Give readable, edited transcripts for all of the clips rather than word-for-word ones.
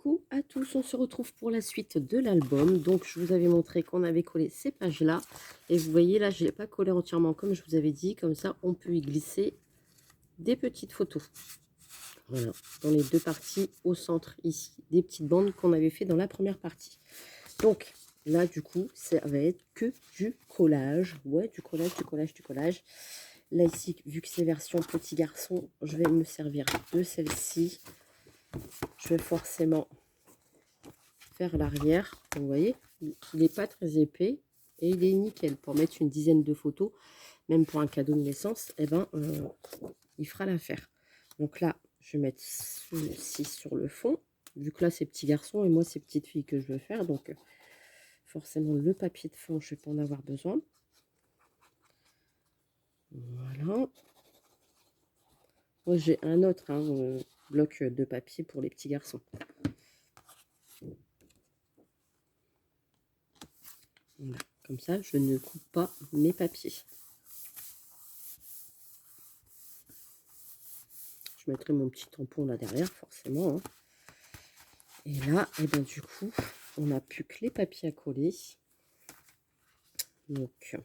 Coucou à tous, on se retrouve pour la suite de l'album. Donc je vous avais montré qu'on avait collé ces pages-là. Et vous voyez là, je ne l'ai pas collé entièrement comme je vous avais dit. Comme ça, on peut y glisser des petites photos. Voilà, dans les deux parties au centre ici. Des petites bandes qu'on avait fait dans la première partie. Donc là, du coup, ça va être que du collage. Ouais, du collage, du collage, du collage. Là ici, vu que c'est version petit garçon, je vais me servir de celle-ci. Je vais forcément faire l'arrière. Vous voyez, il n'est pas très épais et il est nickel pour mettre une dizaine de photos, même pour un cadeau de naissance. Et ben, il fera l'affaire. Donc là, je vais mettre ceci sur le fond, vu que là c'est petit garçon et moi c'est petite fille que je veux faire. Donc forcément le papier de fond, je vais pas en avoir besoin. Voilà. Moi j'ai un autre bloc de papier pour les petits garçons. Voilà. Comme ça, je ne coupe pas mes papiers. Je mettrai mon petit tampon là derrière, forcément. Hein. Et là, et ben, du coup, on n'a plus que les papiers à coller. Donc,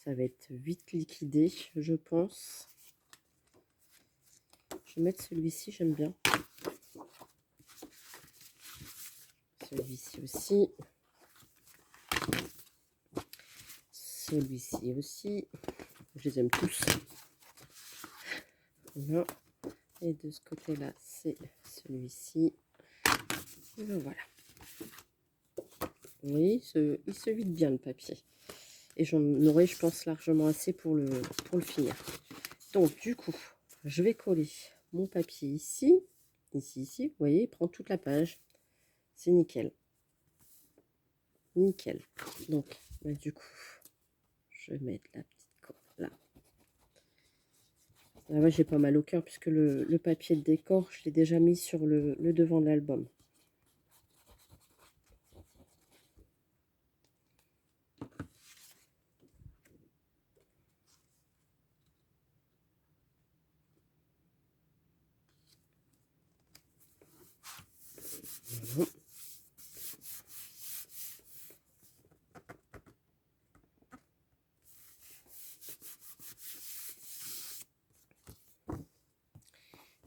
ça va être vite liquidé, je pense. Je vais mettre celui-ci, j'aime bien. Celui-ci aussi. Celui-ci aussi. Je les aime tous. Voilà. Et de ce côté-là, c'est celui-ci. Voilà. Oui, il se vide bien le papier. Et j'en aurai, je pense, largement assez pour le finir. Donc, du coup, je vais coller mon papier ici. Ici. Vous voyez, il prend toute la page. C'est nickel. Nickel. Donc, bah, du coup, je vais mettre la petite corde là. Là, ouais, j'ai pas mal au cœur puisque le papier de décor, je l'ai déjà mis sur le devant de l'album. Voilà.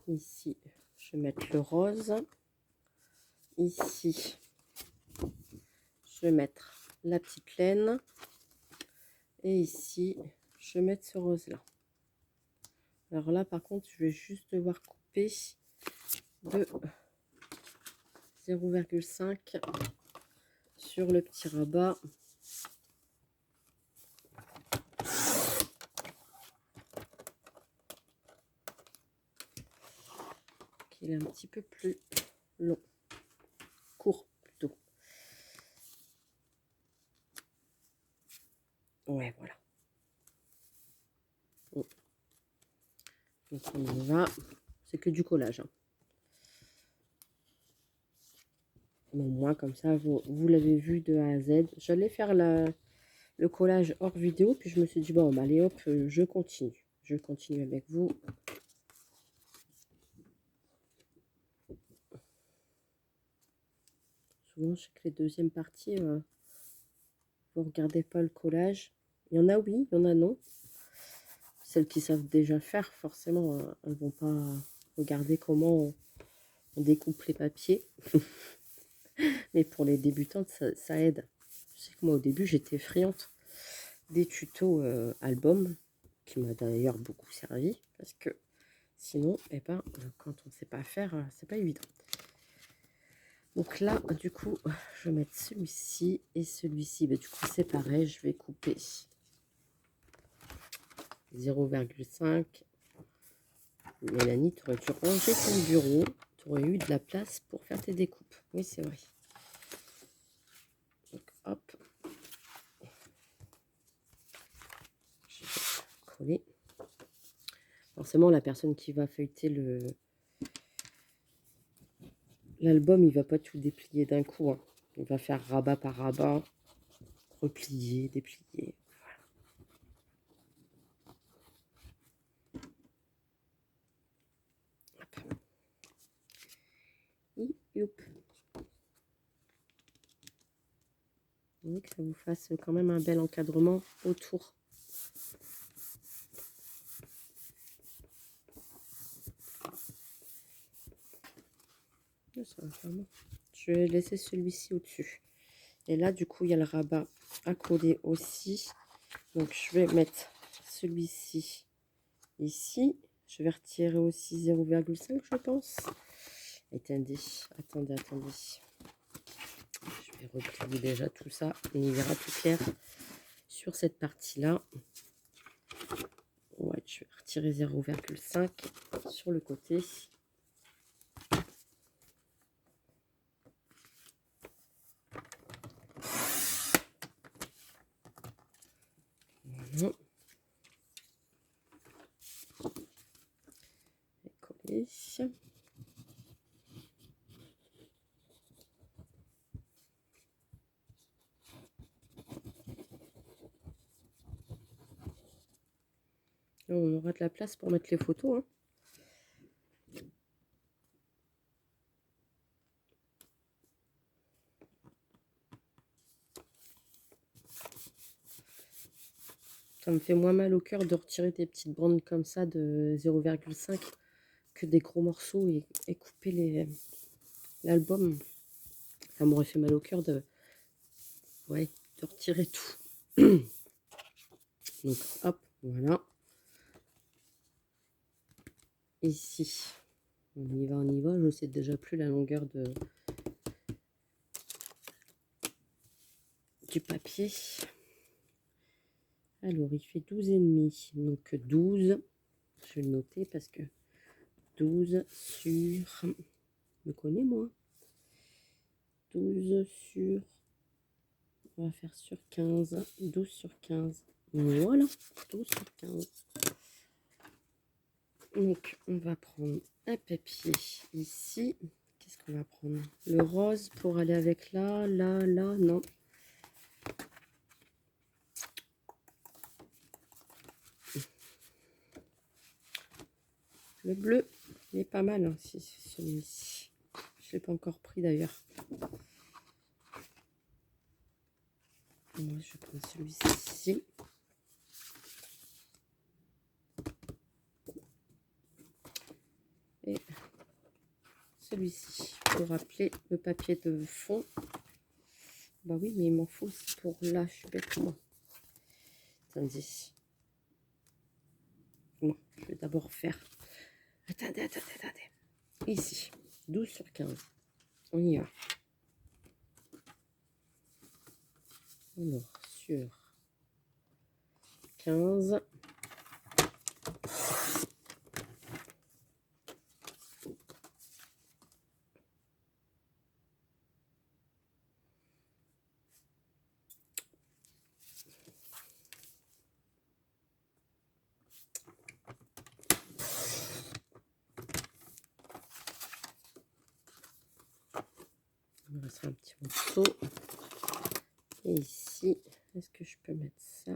Ici, je vais mettre le rose. Ici, je vais mettre la petite laine. Et ici, je vais mettre ce rose-là. Alors là, par contre, je vais juste devoir couper de 0,5 sur le petit rabat. Qui est un petit peu plus long. Court plutôt. Ouais, voilà. Bon. Donc on y va. C'est que du collage. Hein. Bon, moi, comme ça, vous l'avez vu de A à Z. J'allais faire le collage hors vidéo, puis je me suis dit, bon, bah, allez hop, je continue. Je continue avec vous. Souvent, je sais que les deuxièmes parties, vous regardez pas le collage. Il y en a oui, il y en a non. Celles qui savent déjà faire, forcément, elles vont pas regarder comment on découpe les papiers. Mais pour les débutantes, ça aide. Je sais que moi, au début, j'étais friande des tutos albums, qui m'a d'ailleurs beaucoup servi, parce que sinon, eh ben, quand on ne sait pas faire, c'est pas évident. Donc là, du coup, je vais mettre celui-ci et celui-ci. Du coup, c'est pareil, je vais couper 0,5. Mélanie, tu aurais dû ranger ton bureau. Tu aurais eu de la place pour faire tes découpes. Oui, c'est vrai. Donc, hop. Je vais coller. Forcément, la personne qui va feuilleter l'album, il va pas tout déplier d'un coup. Hein. Il va faire rabat par rabat, replier, déplier. Youp. Vous voyez que ça vous fasse quand même un bel encadrement autour. Ça va faire bon. Je vais laisser celui-ci au-dessus. Et là, du coup, il y a le rabat à coller aussi. Donc, je vais mettre celui-ci ici. Je vais retirer aussi 0,5, je pense. Attendez. Je vais replier déjà tout ça. Et il verra tout clair sur cette partie-là. Ouais, je vais retirer 0,5 sur le côté. Voilà. Et coller. On aura de la place pour mettre les photos. Hein. Ça me fait moins mal au cœur de retirer des petites bandes comme ça de 0,5 que des gros morceaux et couper l'album. Ça m'aurait fait mal au cœur de retirer tout. Donc hop, voilà. Ici, on y va. Je sais déjà plus la longueur du papier. Alors, il fait 12,5. Donc 12, je vais le noter parce que 12 sur... Je me connais moi. 12 sur... On va faire sur 15. 12 sur 15. Voilà, 12 sur 15. Donc, on va prendre un papier ici. Qu'est-ce qu'on va prendre? Le rose pour aller avec là, non. Le bleu, il est pas mal, hein, si c'est celui-ci. Je ne l'ai pas encore pris d'ailleurs. Moi, je prends celui-ci. Et celui-ci, pour rappeler le papier de fond. Bah oui, mais il m'en faut aussi pour là, je suis bête moi. Attendez. Bon, je vais d'abord faire... Attendez. Ici, 12 sur 15. On y va. Alors, sur 15. Il me restera un petit morceau. Et ici, est-ce que je peux mettre ça?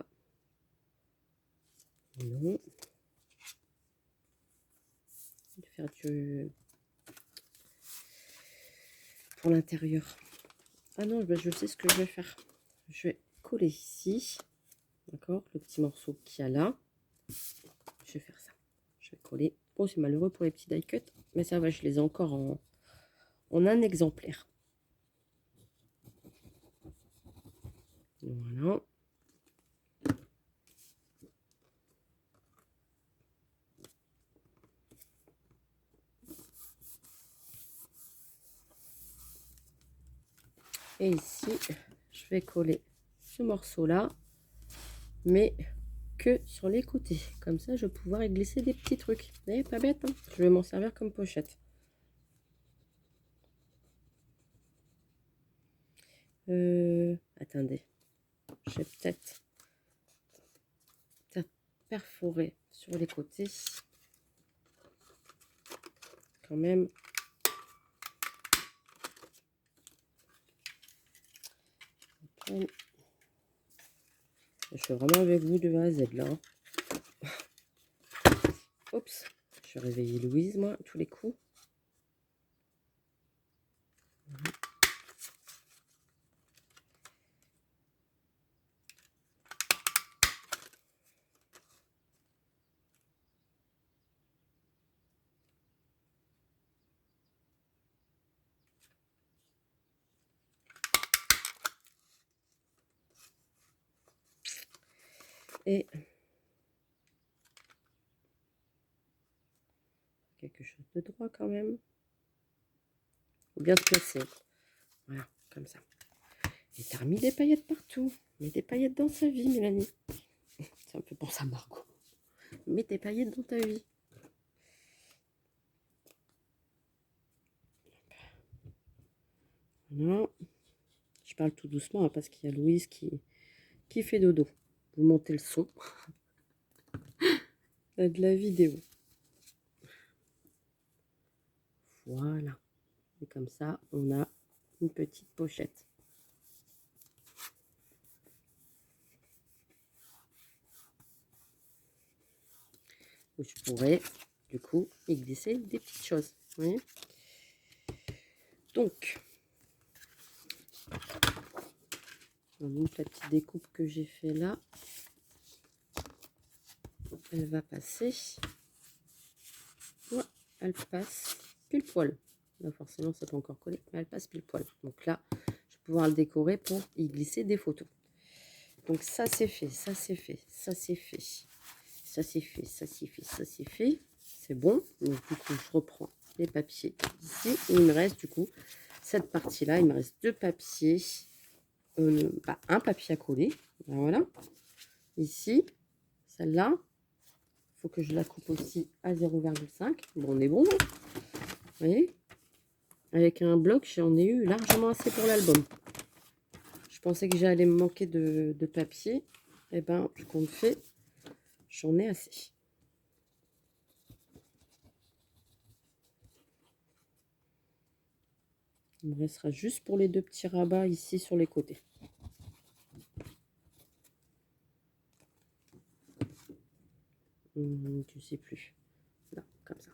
Non. Je vais faire du... pour l'intérieur. Ah non, ben je sais ce que je vais faire. Je vais coller ici. D'accord? Le petit morceau qu'il y a là. Je vais faire ça. Je vais coller. Bon, c'est malheureux pour les petits die cuts. Mais ça va, je les ai encore en un exemplaire. Voilà. Et ici, je vais coller ce morceau-là, mais que sur les côtés. Comme ça, je vais pouvoir y glisser des petits trucs. Vous voyez, pas bête, hein? Je vais m'en servir comme pochette. Attendez. Je vais peut-être perforer sur les côtés. Quand même. Je suis vraiment avec vous de A à Z là. Hein. Oups, je vais réveiller Louise, moi, à tous les coups. Et quelque chose de droit quand même. Faut bien se placer. Voilà, comme ça. Et t'as remis des paillettes partout. Mets des paillettes dans sa vie, Mélanie. Ça me fait penser à Margot. Mets des paillettes dans ta vie. Voilà. Je parle tout doucement hein, parce qu'il y a Louise qui fait dodo. Vous montez le son de la vidéo. Voilà. Et comme ça, on a une petite pochette. Où je pourrais, du coup, y glisser des petites choses. Vous voyez? Donc, donc, la petite découpe que j'ai fait là, elle va passer. Ouais, elle passe pile poil. Là, forcément, ça peut encore coller, mais elle passe pile poil. Donc là, je vais pouvoir le décorer pour y glisser des photos. Donc ça, c'est fait, ça, c'est fait, ça, c'est fait. Ça, c'est fait, ça, c'est fait, ça, c'est fait. C'est bon. Donc, du coup, je reprends les papiers ici. Et il me reste, du coup, cette partie-là. Il me reste deux papiers. Un papier à coller. Ben voilà. Ici, celle-là. Il faut que je la coupe aussi à 0,5. Bon, on est bon. Hein, vous voyez? Avec un bloc, j'en ai eu largement assez pour l'album. Je pensais que j'allais me manquer de papier. Et ben, ce qu'on fait, j'en ai assez. Il me restera juste pour les deux petits rabats ici sur les côtés. Je sais plus. Là, comme ça.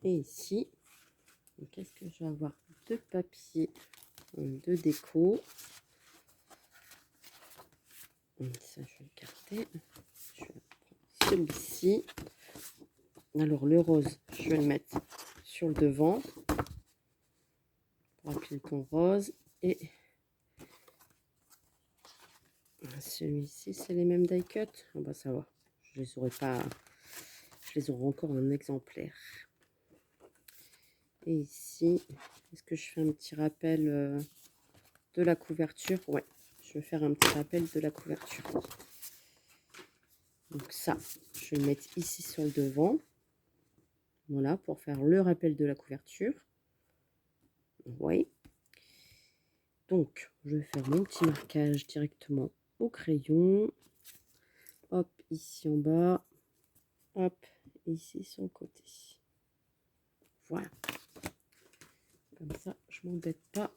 Et ici, qu'est-ce que je vais avoir? Deux papiers de déco. Ça, je vais écarter. Je vais prendre celui-ci. Alors, le rose, je vais le mettre sur le devant pour appuyer le ton rose. Et celui-ci, c'est les mêmes die cut. On va savoir. Je les aurai pas. Je les aurai encore en exemplaire. Et ici, est-ce que je fais un petit rappel de la couverture? Ouais, je vais faire un petit rappel de la couverture. Donc ça, je vais le mettre ici sur le devant. Voilà, pour faire le rappel de la couverture. Oui. Donc, je vais faire mon petit marquage directement au crayon. Hop, ici en bas. Hop, ici sur le côté. Voilà. Comme ça, je m'embête pas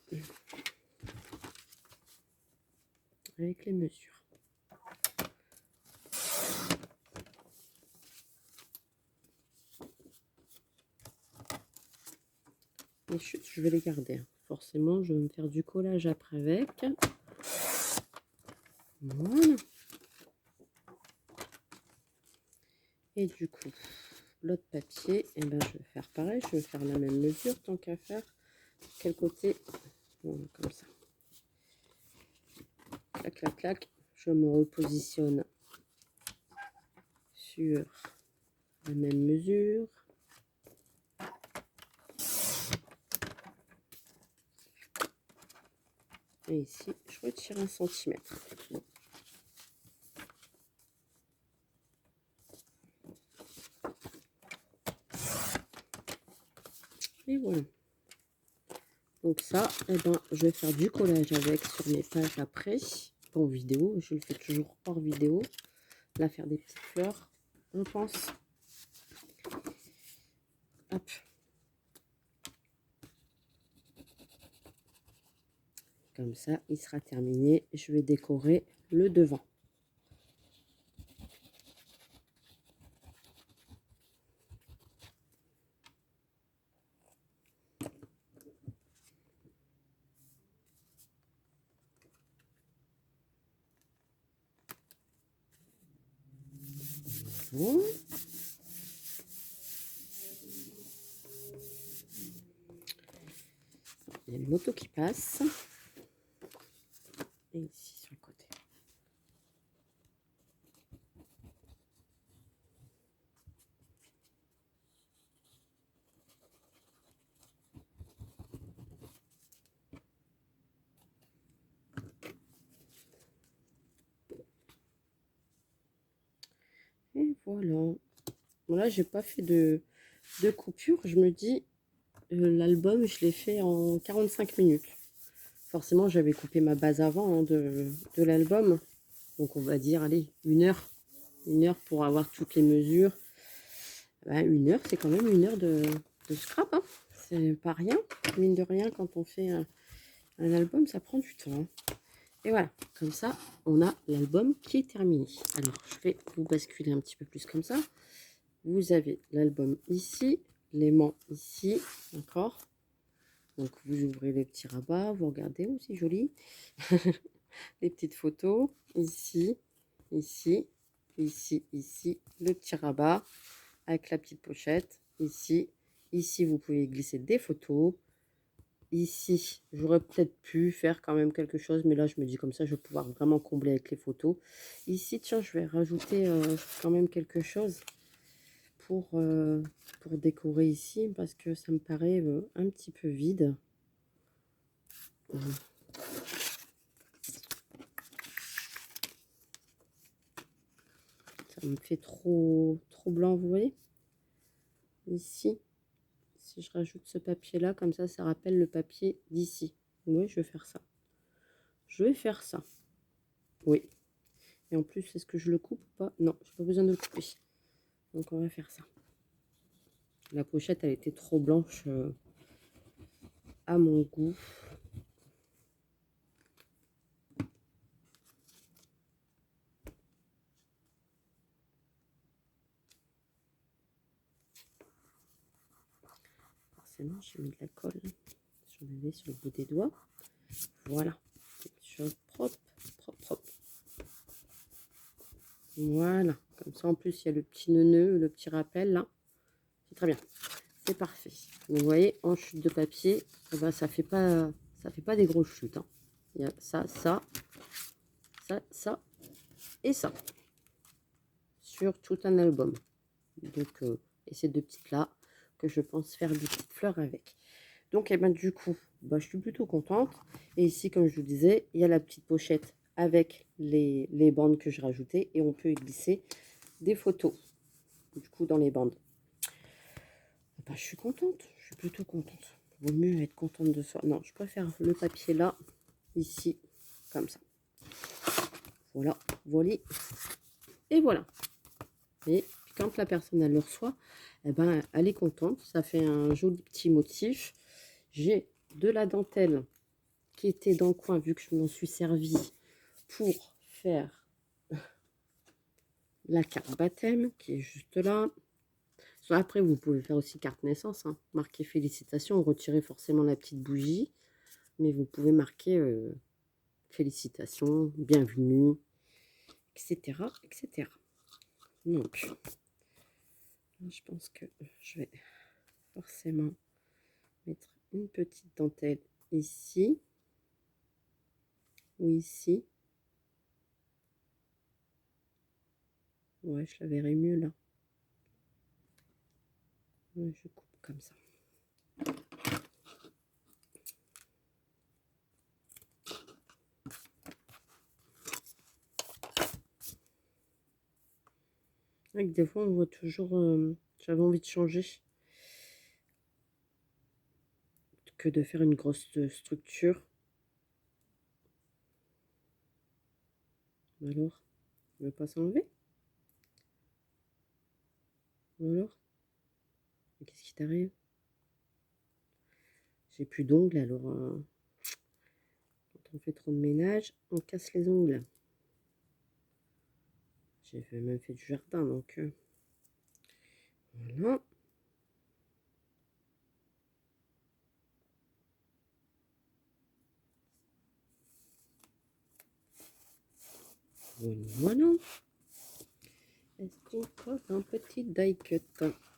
avec les mesures. Les chutes, je vais les garder. Forcément, je vais me faire du collage après avec. Voilà. Et du coup, l'autre papier, et ben, je vais faire pareil. Je vais faire la même mesure tant qu'à faire. Quel côté? Voilà, comme ça. Clac, clac, clac. Je me repositionne sur la même mesure. Et ici, je retire 1 centimètre. Bon. Et voilà. Donc ça, eh ben, je vais faire du collage avec sur mes pages après. En vidéo, je le fais toujours hors vidéo. Là, faire des petites fleurs, on pense. Hop. Comme ça, il sera terminé. Je vais décorer le devant. bon. Il y a une moto qui passe. Et ici sur le côté. Et voilà. Bon, là, j'ai pas fait de coupure. Je me dis, l'album, je l'ai fait en 45 minutes. Forcément, j'avais coupé ma base avant, hein, de l'album. Donc, on va dire, allez, 1 heure. 1 heure pour avoir toutes les mesures. Ben, 1 heure, c'est quand même 1 heure de scrap. Hein. C'est pas rien. Mine de rien, quand on fait un album, ça prend du temps. Hein. Et voilà, comme ça, on a l'album qui est terminé. Alors, je vais vous basculer un petit peu plus comme ça. Vous avez l'album ici, l'aimant ici, d'accord. Donc, vous ouvrez les petits rabats, vous regardez, oh, c'est joli. Les petites photos, ici, ici, ici, ici, le petit rabat avec la petite pochette, ici. Ici, vous pouvez glisser des photos. Ici, j'aurais peut-être pu faire quand même quelque chose, mais là, je me dis comme ça, je vais pouvoir vraiment combler avec les photos. Ici, tiens, je vais rajouter quand même quelque chose pour décorer ici, parce que ça me paraît un petit peu vide. Ça me fait trop blanc, vous voyez. Ici, si je rajoute ce papier-là, comme ça rappelle le papier d'ici. Oui, je vais faire ça. Je vais faire ça. Oui. Et en plus, est-ce que je le coupe ou pas? Non, j'ai pas besoin de le couper. Donc, on va faire ça. La pochette, elle était trop blanche à mon goût. Forcément, j'ai mis de la colle. J'en avais sur le bout des doigts. Voilà. Quelque chose propre, propre, propre. Voilà. Comme ça, en plus, il y a le petit nœud, le petit rappel là. C'est très bien. C'est parfait. Donc, vous voyez, en chute de papier, eh ben, ça fait pas des grosses chutes. Hein. Il y a ça, ça, ça, ça et ça. Sur tout un album. Donc, et ces deux petites là, que je pense faire des petites fleurs avec. Donc, et ben, du coup, bah, je suis plutôt contente. Et ici, comme je vous disais, il y a la petite pochette avec les bandes que je rajoutais. Et on peut y glisser des photos, du coup, dans les bandes. Bah, je suis contente. Je suis plutôt contente. Vaut mieux être contente de soi. Non, je préfère le papier là, ici, comme ça. Voilà, voilà. Et voilà. Et quand la personne elle le reçoit, eh ben, elle est contente. Ça fait un joli petit motif. J'ai de la dentelle qui était dans le coin, vu que je m'en suis servi pour faire la carte baptême, qui est juste là. Après, vous pouvez faire aussi carte naissance, hein. Marquer félicitations, retirer forcément la petite bougie, mais vous pouvez marquer félicitations, bienvenue, etc., etc. Donc, je pense que je vais forcément mettre une petite dentelle ici ou ici. Ouais, je la verrai mieux là. Ouais, je coupe comme ça. Avec des fois, on voit toujours. J'avais envie de changer que de faire une grosse structure. Alors, il ne veut pas s'enlever? Alors, qu'est-ce qui t'arrive? J'ai plus d'ongles, alors quand on fait trop de ménage, on casse les ongles. J'ai même fait du jardin, donc voilà. Voilà. Est-ce encore un petit die cut.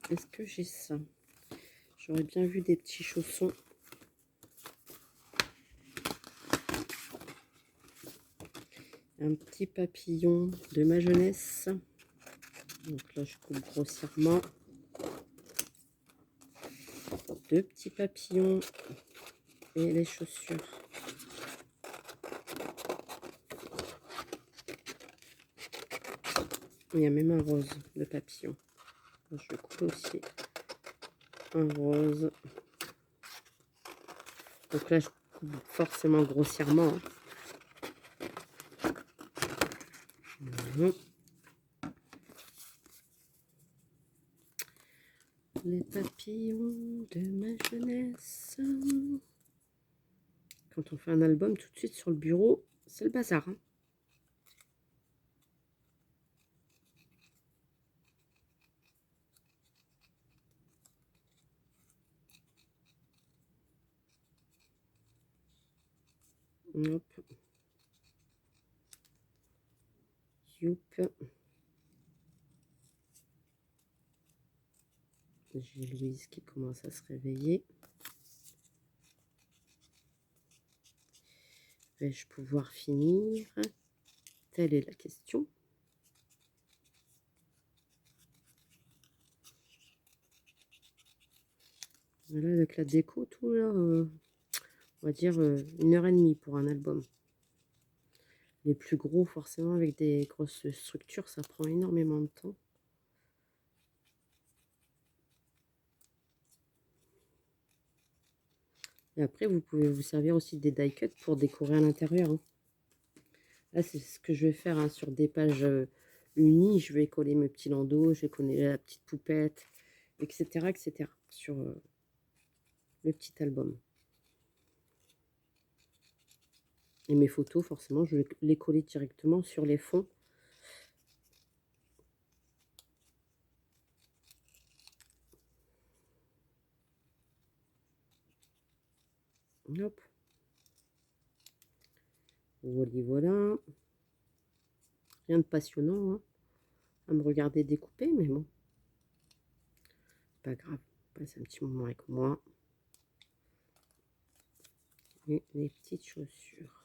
Est-ce que j'ai ça? J'aurais bien vu des petits chaussons. Un petit papillon de ma jeunesse. Donc là, je coupe grossièrement. Deux petits papillons et les chaussures. Il y a même un rose de papillon. Je vais couper aussi un rose. Donc là, je coupe forcément grossièrement. Les papillons de ma jeunesse. Quand on fait un album, tout de suite sur le bureau, c'est le bazar. Hein. Hop. Youp. J'ai Louise qui commence à se réveiller. Vais-je pouvoir finir? Telle est la question. Voilà, avec la déco, tout là, on va dire 1h30 pour un album. Les plus gros, forcément, avec des grosses structures, ça prend énormément de temps. Et après, vous pouvez vous servir aussi des die cuts pour décorer à l'intérieur. Hein. Là, c'est ce que je vais faire hein, sur des pages unies. Je vais coller mes petits landaux, je vais coller la petite poupette, etc. etc. sur le petit album. Et mes photos, forcément, je vais les coller directement sur les fonds. Hop. Voilà, voilà. Rien de passionnant hein, à me regarder découper, mais bon. Pas grave. Passe un petit moment avec moi. Et les petites chaussures.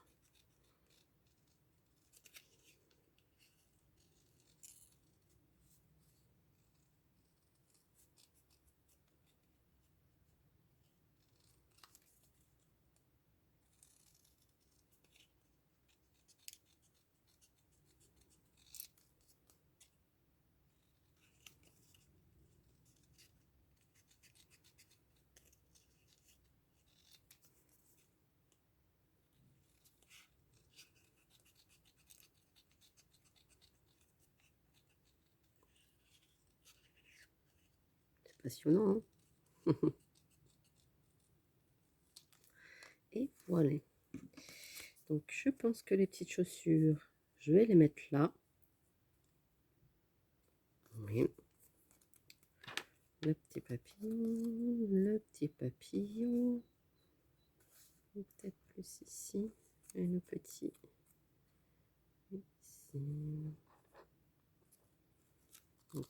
C'est passionnant. Hein. Et voilà. Donc, je pense que les petites chaussures, je vais les mettre là. Oui. Le petit papillon, le petit papillon. Peut-être plus ici. Et le petit ici. Donc,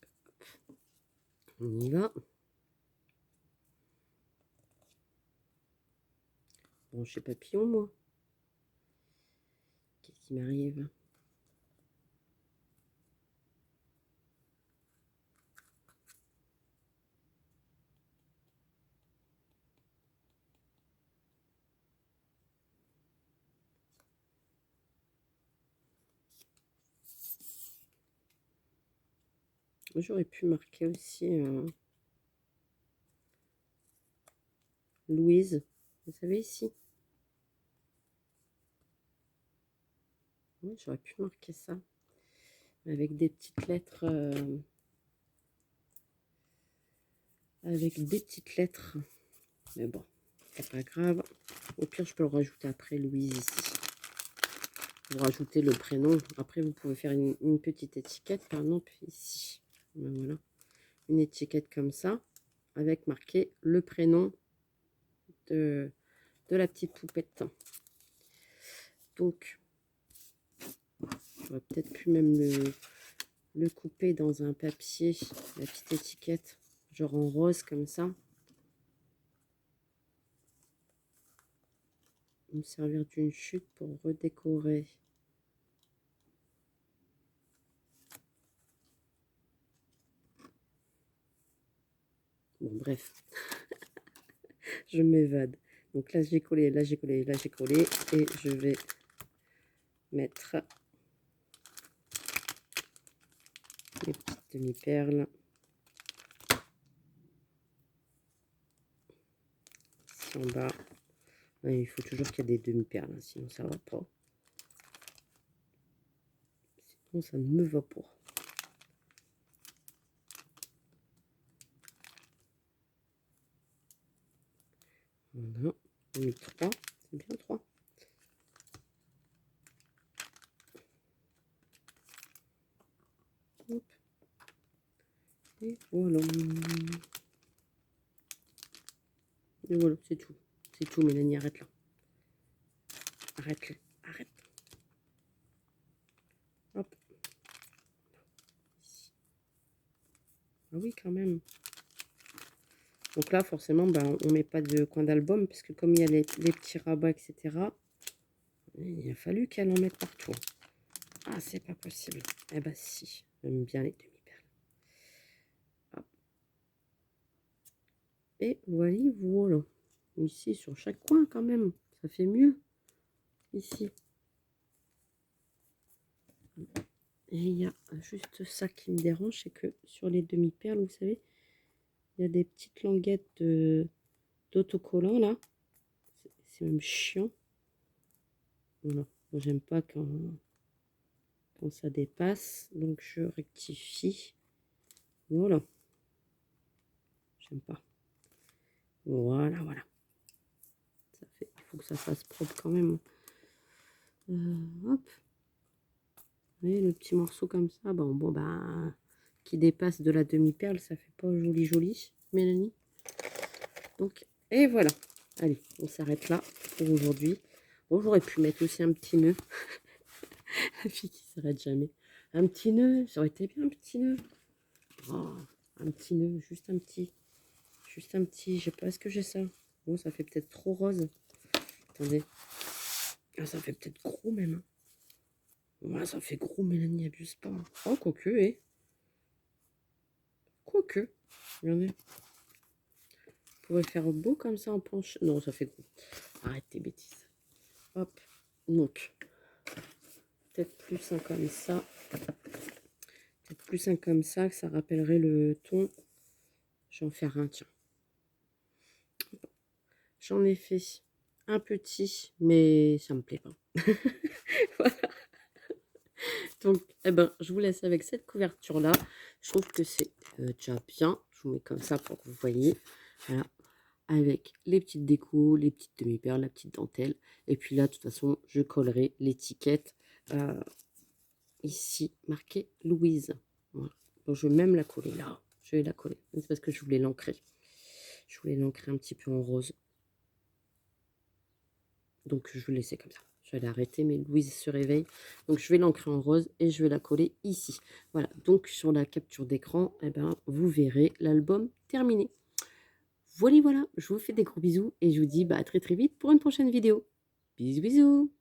on y va. Bon, chez papillon, moi. Qu'est-ce qui m'arrive? J'aurais pu marquer aussi Louise. Vous savez ici. Oui, j'aurais pu marquer ça. Avec des petites lettres. Avec des petites lettres. Mais bon, c'est pas grave. Au pire, je peux le rajouter après Louise ici. Vous rajoutez le prénom. Après, vous pouvez faire une petite étiquette, par exemple, ici. Ben voilà. Une étiquette comme ça, avec marqué le prénom de la petite poupette. Donc, j'aurais peut-être pu même le couper dans un papier, la petite étiquette, genre en rose comme ça. Me servir d'une chute pour redécorer. Bon, bref, je m'évade. Donc là, j'ai collé, là, j'ai collé, là, j'ai collé. Et je vais mettre les petites demi-perles ici en bas. Ouais, il faut toujours qu'il y ait des demi-perles, hein, sinon ça va pas. Sinon, ça ne me va pas. Voilà, on a mis 3, c'est bien 3. Hop. Et voilà. Et voilà, c'est tout. C'est tout, Mélanie, arrête là. Arrête là, arrête. Hop. Ah oui, quand même. Donc là, forcément, ben, on ne met pas de coin d'album, parce que comme il y a les petits rabats, etc., il a fallu qu'elle en mette partout. Ah, c'est pas possible. Eh ben si, j'aime bien les demi-perles. Hop. Et voilà, voilà. Ici, sur chaque coin, quand même, ça fait mieux. Ici. Et il y a juste ça qui me dérange, c'est que sur les demi-perles, vous savez, il y a des petites languettes d'autocollants, là. C'est même chiant. Voilà. J'aime pas quand ça dépasse, donc je rectifie. Voilà. J'aime pas. Voilà, voilà. Ça fait, il faut que ça fasse propre quand même. Hop. Vous voyez, le petit morceau comme ça, bon, bah, qui dépasse de la demi-perle, ça fait pas joli joli, Mélanie. Donc, et voilà. Allez, on s'arrête là pour aujourd'hui. Bon, j'aurais pu mettre aussi un petit nœud. La fille qui s'arrête jamais. Un petit nœud, ça aurait été bien un petit nœud. Oh, un petit nœud, juste un petit. Juste un petit, je sais pas, est-ce que j'ai ça? Bon, ça fait peut-être trop rose. Attendez. Ah, ça fait peut-être gros même. Ouais, ça fait gros, Mélanie, abuse pas. Oh, quoique, eh. Quoique. Regardez. On pourrait faire beau comme ça en planche. Non, ça fait gros. Arrête tes bêtises. Hop. Donc, peut-être plus un comme ça. Peut-être plus un comme ça, que ça rappellerait le ton. Je vais en faire un, tiens. J'en ai fait un petit, mais ça me plaît pas. Voilà. Donc, eh ben, je vous laisse avec cette couverture-là. Je trouve que c'est déjà bien. Je vous mets comme ça pour que vous voyez. Voilà. Avec les petites décos, les petites demi-perles, la petite dentelle. Et puis là, de toute façon, je collerai l'étiquette ici, marquée Louise. Voilà. Donc, je vais même la coller là. Je vais la coller. C'est parce que je voulais l'ancrer. Je voulais l'ancrer un petit peu en rose. Donc, je vais laisser comme ça. Je vais l'arrêter, mais Louise se réveille. Donc, je vais l'ancrer en rose et je vais la coller ici. Voilà. Donc, sur la capture d'écran, eh ben, vous verrez l'album terminé. Voilà, voilà. Je vous fais des gros bisous et je vous dis bah, à très très vite pour une prochaine vidéo. Bisous, bisous.